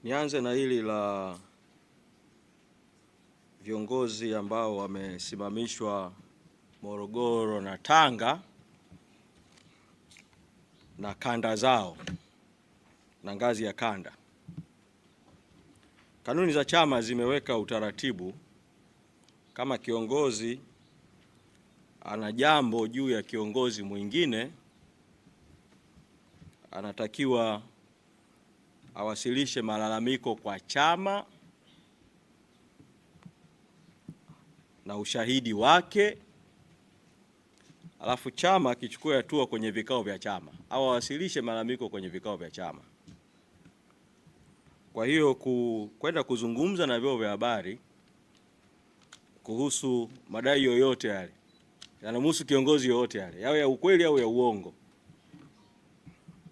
Nianze na hili la viongozi ambao wamesimamishwa Morogoro na Tanga na kanda zao na ngazi ya kanda. Kanuni za chama zimeweka utaratibu, kama kiongozi ana jambo juu ya kiongozi mwingine, anatakiwa awasilishe malalamiko kwa chama na ushahidi wake, alafu chama kichukue hatua kwenye vikao vya chama au awasilishe malalamiko kwenye vikao vya chama. Kwa hiyo kwenda kuzungumza na vyombo vya habari kuhusu madai yoyote yale yanamhusu kiongozi yoyote yale, yawe ya ukweli au ya uongo,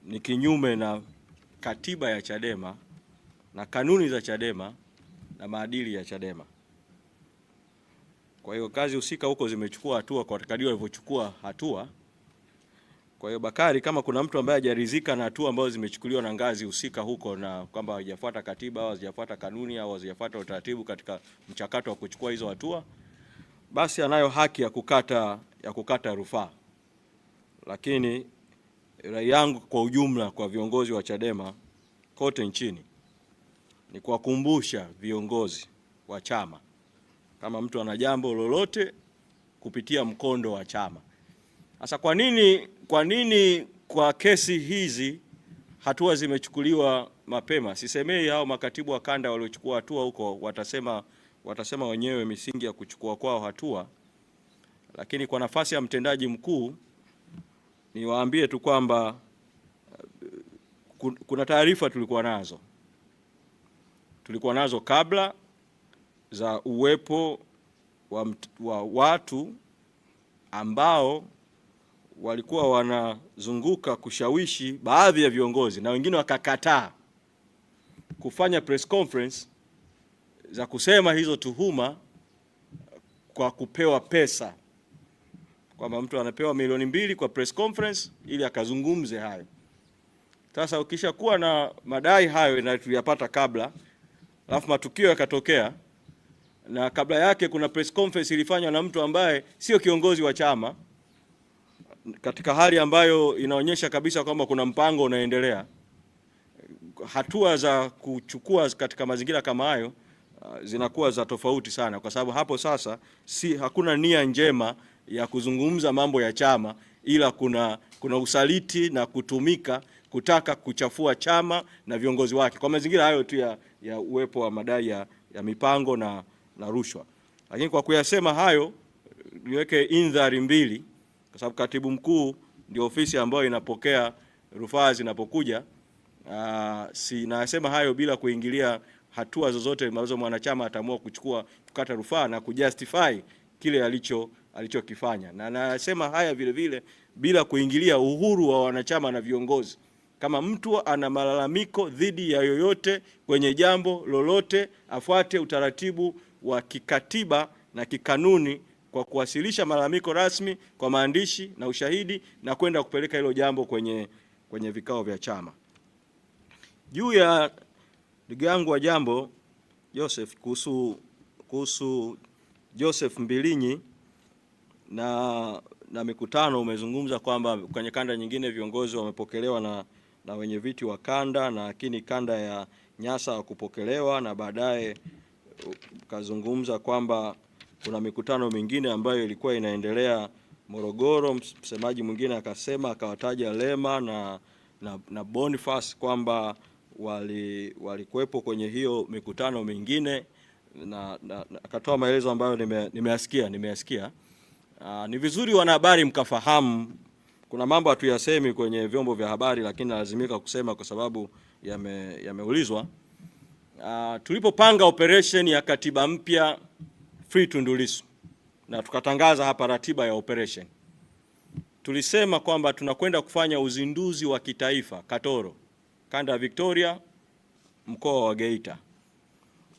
ni kinyume na katiba ya Chadema na kanuni za Chadema na maadili ya Chadema. Kwa hiyo kazi husika huko zimechukua hatua kwa kadri walivyochukua hatua. Kwa hiyo Bakari, kama kuna mtu ambaye hajaridhika na hatua ambazo zimechukuliwa na ngazi husika huko, na kwamba hajafuata katiba au hajafuata kanuni au hajafuata utaratibu katika mchakato wa kuchukua hizo hatua, basi anayo haki ya kukata rufaa. Lakini rai yangu kwa ujumla kwa viongozi wa Chadema kote nchini ni kuwakumbusha viongozi wa chama, kama mtu ana jambo lolote, kupitia mkondo wa chama. Sasa kwa nini kwa kesi hizi hatua zimechukuliwa mapema? Sisemei hao makatibu wa kanda waliochukua hatua huko watasema wenyewe misingi ya kuchukua kwao hatua, lakini kwa nafasi ya mtendaji mkuu niwaambie tu kwamba kuna taarifa tulikuwa nazo kabla za uwepo wa watu ambao walikuwa wanazunguka kushawishi baadhi ya viongozi, na wengine wakakataa kufanya press conference za kusema hizo tuhuma kwa kupewa pesa, kwamba mtu anapewa milioni 2 kwa press conference ili akazungumze hayo. Sasa ukishakuwa na madai hayo na tuliyapata kabla, alafu matukio yakatokea, na kabla yake kuna press conference ilifanywa na mtu ambaye sio kiongozi wa chama, katika hali ambayo inaonyesha kabisa kwamba kuna mpango unaendelea, hatua za kuchukua katika mazingira kama hayo zinakuwa za tofauti sana, kwa sababu hapo sasa hakuna nia njema ya kuzungumza mambo ya chama, ila kuna usaliti na kutumika kutaka kuchafua chama na viongozi wake, kwa mazingira hayo tu ya uwepo wa madai ya mipango na rushwa. Lakini kwa kuyasema hayo, niweke indhari mbili, kwa sababu katibu mkuu ndio ofisi ambayo inapokea rufaa zinapokuja. Nasema hayo bila kuingilia hatua zozote ambazo mwanachama ataamua kuchukua kukata rufaa na kujustify kile alichokifanya, na nasema haya vile vile bila kuingilia uhuru wa wanachama na viongozi. Kama mtu ana malalamiko dhidi ya yoyote kwenye jambo lolote, afuate utaratibu wa kikatiba na kikanuni kwa kuwasilisha malalamiko rasmi kwa maandishi na ushahidi, na kwenda kupeleka hilo jambo kwenye vikao vya chama. Juu ya ndugu yangu wa jambo Joseph, kuhusu Joseph Mbilinyi na mikutano, umezungumza kwamba kwenye kanda nyingine viongozi wamepokelewa na wenye viti wa kanda, na lakini kanda ya Nyasa hakupokelewa, na baadaye kazungumza kwamba kuna mikutano mingine ambayo ilikuwa inaendelea Morogoro. Msemaji mwingine akawataja Lema na Boniface kwamba walikuwepo kwenye hiyo mikutano mingine, na akatoa maelezo ambayo nimeyasikia. Ni vizuri wanahabari mkafahamu, kuna mambo hatuyasemi kwenye vyombo vya habari, lakini lazimika kusema kwa sababu yameulizwa. Tulipopanga operation ya katiba mpya Free Tundu Lissu na tukatangaza hapa ratiba ya operation, tulisema kwamba tunakwenda kufanya uzinduzi wa kitaifa Katoro, kanda ya Victoria, mkoa wa Geita,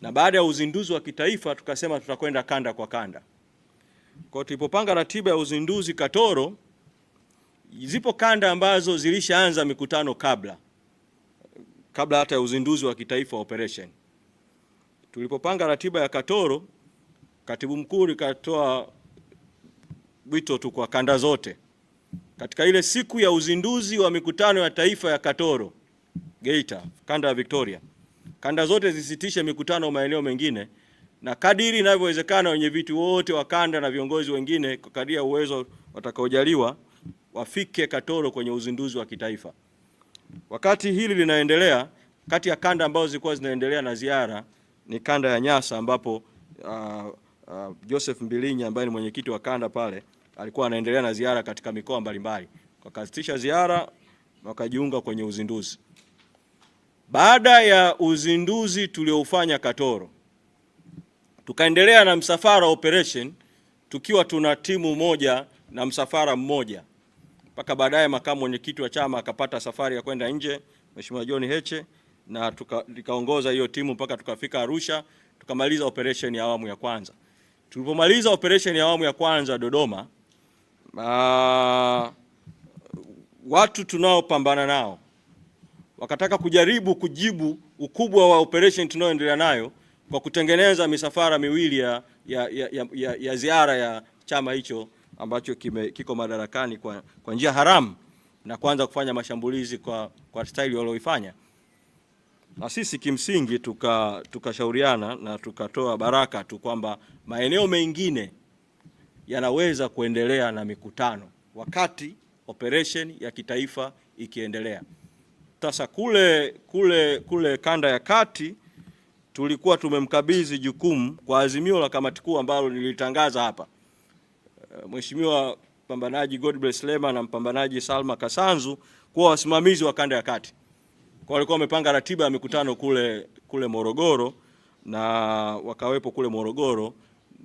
na baada ya uzinduzi wa kitaifa tukasema tutakwenda kanda kwa kanda. Kwa tulipopanga ratiba ya uzinduzi Katoro, zipo kanda ambazo zilishaanza mikutano kabla, kabla hata ya uzinduzi wa kitaifa operation. Tulipopanga ratiba ya Katoro, katibu mkuu nikatoa wito tu kwa kanda zote katika ile siku ya uzinduzi wa mikutano ya taifa ya Katoro Geita, kanda ya Victoria, kanda zote zisitishe mikutano maeneo mengine, na kadiri inavyowezekana wenye viti wote wa kanda na viongozi wengine kwa kadiri ya uwezo watakaojaliwa wafike Katoro kwenye uzinduzi wa kitaifa. Wakati hili linaendelea, kati ya kanda ambazo zilikuwa zinaendelea na ziara ni kanda ya Nyasa, ambapo Joseph Mbilinyi ambaye ni mwenyekiti wa kanda pale alikuwa anaendelea na ziara katika mikoa mbalimbali. Wakasitisha ziara wakajiunga kwenye uzinduzi. Baada ya uzinduzi tulioufanya Katoro, tukaendelea na msafara operation tukiwa tuna timu moja na msafara mmoja, mpaka baadaye makamu mwenyekiti wa chama akapata safari ya kwenda nje, Mheshimiwa John Heche, na tukaongoza hiyo timu mpaka tukafika Arusha, tukamaliza operation ya awamu ya kwanza. Tulipomaliza operation ya awamu ya kwanza Dodoma, watu tunaopambana nao wakataka kujaribu kujibu ukubwa wa operation tunaoendelea nayo kwa kutengeneza misafara miwili ya ziara ya chama hicho ambacho kiko madarakani kwa njia haramu, na kuanza kufanya mashambulizi kwa staili walioifanya. Na sisi kimsingi tukashauriana na tukatoa baraka tu kwamba maeneo mengine yanaweza kuendelea na mikutano wakati operation ya kitaifa ikiendelea. Sasa kule kanda ya kati tulikuwa tumemkabidhi jukumu kwa azimio la kamati kuu ambalo nilitangaza hapa, Mheshimiwa mpambanaji Godbless Lema na mpambanaji Salma Kasanzu kuwa wasimamizi wa kanda ya kati. Kwa walikuwa wamepanga ratiba ya mikutano kule Morogoro, na wakawepo kule Morogoro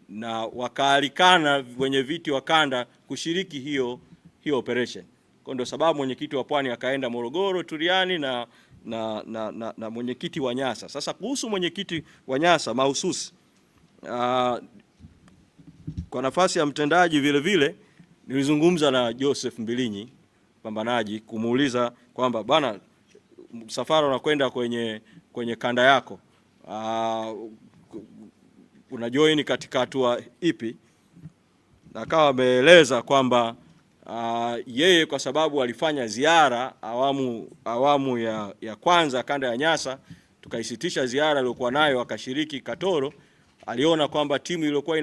na wakaalikana wenye viti wa kanda kushiriki hiyo operation. Kwa ndio sababu mwenyekiti wa Pwani akaenda Morogoro Turiani na mwenyekiti wa Nyasa. Sasa kuhusu mwenyekiti wa Nyasa mahususi, kwa nafasi ya mtendaji vile nilizungumza na Joseph Mbilinyi mpambanaji kumuuliza kwamba bwana, msafara unakwenda kwenye kanda yako, una join katika hatua ipi? Na akawa ameeleza kwamba yeye kwa sababu alifanya ziara awamu ya kwanza kanda ya Nyasa, tukaisitisha ziara aliyokuwa nayo akashiriki Katoro. Aliona kwamba timu iliyokuwa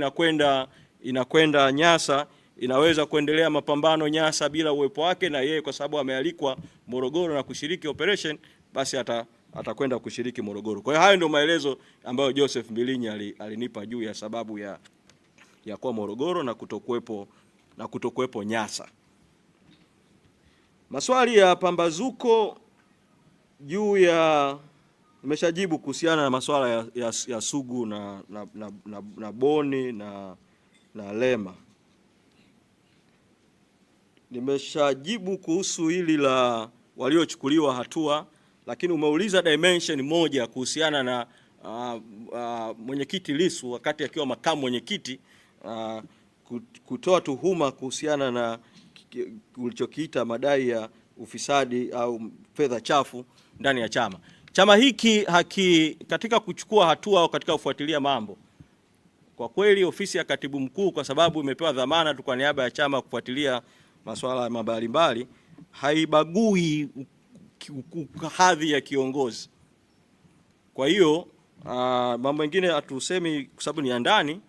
inakwenda Nyasa inaweza kuendelea mapambano Nyasa bila uwepo wake, na yeye kwa sababu amealikwa Morogoro na kushiriki operation, basi atakwenda kushiriki Morogoro. Kwa hiyo hayo ndio maelezo ambayo Joseph Mbilinyi alinipa juu ya sababu ya kuwa Morogoro na kutokuwepo Nyasa. Maswali ya pambazuko juu ya nimeshajibu kuhusiana na masuala ya Sugu na Boni na Lema. Nimeshajibu kuhusu hili la waliochukuliwa hatua, lakini umeuliza dimension moja kuhusiana na mwenyekiti Lissu wakati akiwa makamu mwenyekiti, kutoa tuhuma kuhusiana na ulichokiita madai ya ufisadi au fedha chafu ndani ya chama. Chama hiki katika kuchukua hatua au katika kufuatilia mambo, kwa kweli ofisi ya katibu mkuu, kwa sababu imepewa dhamana tu kwa niaba ya chama kufuatilia masuala mbalimbali, haibagui hadhi ya kiongozi. Kwa hiyo mambo mengine hatusemi kwa sababu ni ya ndani.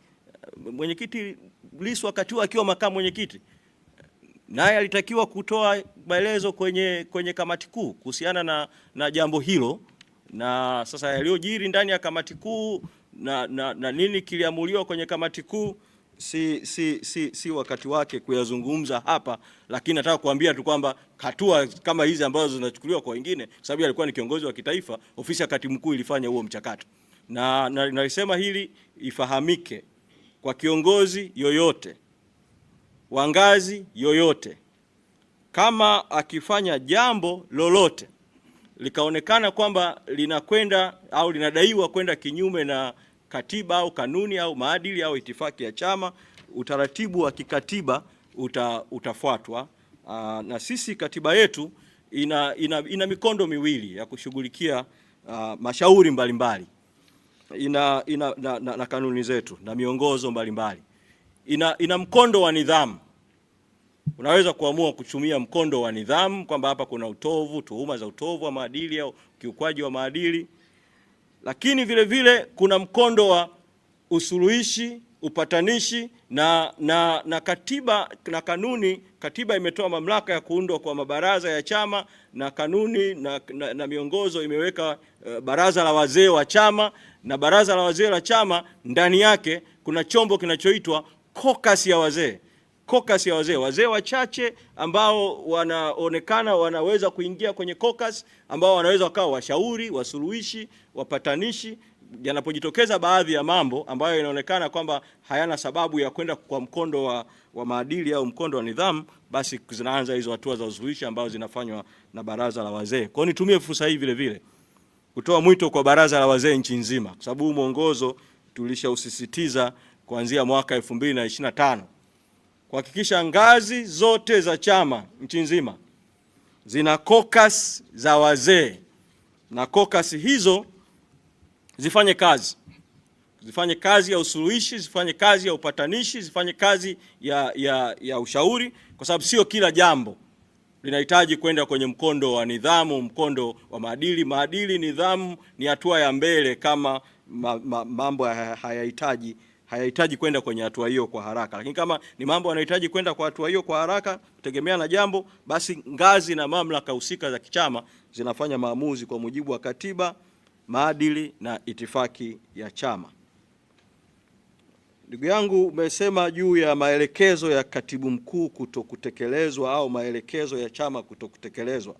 Mwenyekiti Lissu wakati akiwa makamu mwenyekiti, naye alitakiwa kutoa maelezo kwenye kamati kuu kuhusiana na jambo hilo, na sasa yaliyojiri ndani ya kamati kuu na nini kiliamuliwa kwenye kamati kuu si wakati wake kuyazungumza hapa, lakini nataka kuambia tu kwamba hatua kama hizi ambazo zinachukuliwa kwa wengine, sababu alikuwa ni kiongozi wa kitaifa, ofisi ya katibu mkuu ilifanya huo mchakato. Na nalisema hili ifahamike kwa kiongozi yoyote wa ngazi yoyote, kama akifanya jambo lolote likaonekana kwamba linakwenda au linadaiwa kwenda kinyume na katiba au kanuni au maadili au itifaki ya chama, utaratibu wa kikatiba utafuatwa. Na sisi katiba yetu ina mikondo miwili ya kushughulikia mashauri mbalimbali. Na kanuni zetu na miongozo mbalimbali. Ina mkondo wa nidhamu. Unaweza kuamua kutumia mkondo wa nidhamu kwamba hapa kuna tuhuma za utovu wa maadili au kiukwaji wa maadili. Lakini vile vile kuna mkondo wa usuluhishi, upatanishi na katiba na kanuni. Katiba imetoa mamlaka ya kuundwa kwa mabaraza ya chama, na kanuni na miongozo imeweka baraza la wazee wa chama, na baraza la wazee la chama ndani yake kuna chombo kinachoitwa caucus ya wazee. Caucus ya wazee, wazee wachache ambao wanaonekana wanaweza kuingia kwenye caucus, ambao wanaweza wakawa washauri, wasuluhishi, wapatanishi yanapojitokeza baadhi ya mambo ambayo inaonekana kwamba hayana sababu ya kwenda kwa mkondo wa maadili au mkondo wa nidhamu, basi zinaanza hizo hatua za usuluhishi ambazo zinafanywa na baraza la wazee. Kwa hiyo nitumie fursa hii vile vile kutoa mwito kwa baraza la wazee nchi nzima, kwa sababu mwongozo tulishausisitiza kuanzia mwaka 2025 kuhakikisha ngazi zote za chama nchi nzima zina caucus za wazee, na caucus hizo zifanye kazi ya usuluhishi, zifanye kazi ya upatanishi, zifanye kazi ya ushauri, kwa sababu sio kila jambo linahitaji kwenda kwenye mkondo wa nidhamu, mkondo wa maadili. Maadili, nidhamu ni hatua ya mbele, kama mambo hayahitaji kwenda kwenye hatua hiyo kwa haraka. Lakini kama ni mambo yanahitaji kwenda kwa hatua hiyo kwa haraka, kutegemea na jambo, basi ngazi na mamlaka husika za kichama zinafanya maamuzi kwa mujibu wa katiba, maadili na itifaki ya chama. Ndugu yangu, umesema juu ya maelekezo ya katibu mkuu kutokutekelezwa au maelekezo ya chama kutokutekelezwa.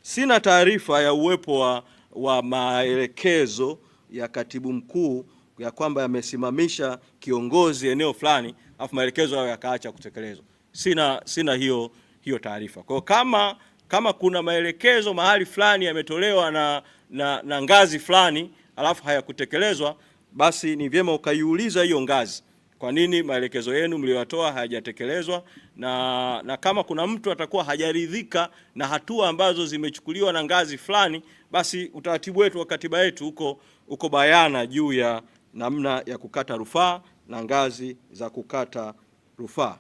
Sina taarifa ya uwepo wa maelekezo ya katibu mkuu ya kwamba yamesimamisha kiongozi eneo fulani afu maelekezo hayo yakaacha kutekelezwa. Sina hiyo taarifa. Kwa hiyo kama kuna maelekezo mahali fulani yametolewa na ngazi fulani alafu hayakutekelezwa, basi ni vyema ukaiuliza hiyo ngazi, kwa nini maelekezo yenu mliotoa hayajatekelezwa, na kama kuna mtu atakuwa hajaridhika na hatua ambazo zimechukuliwa na ngazi fulani, basi utaratibu wetu wa katiba yetu uko bayana juu ya namna ya kukata rufaa na ngazi za kukata rufaa.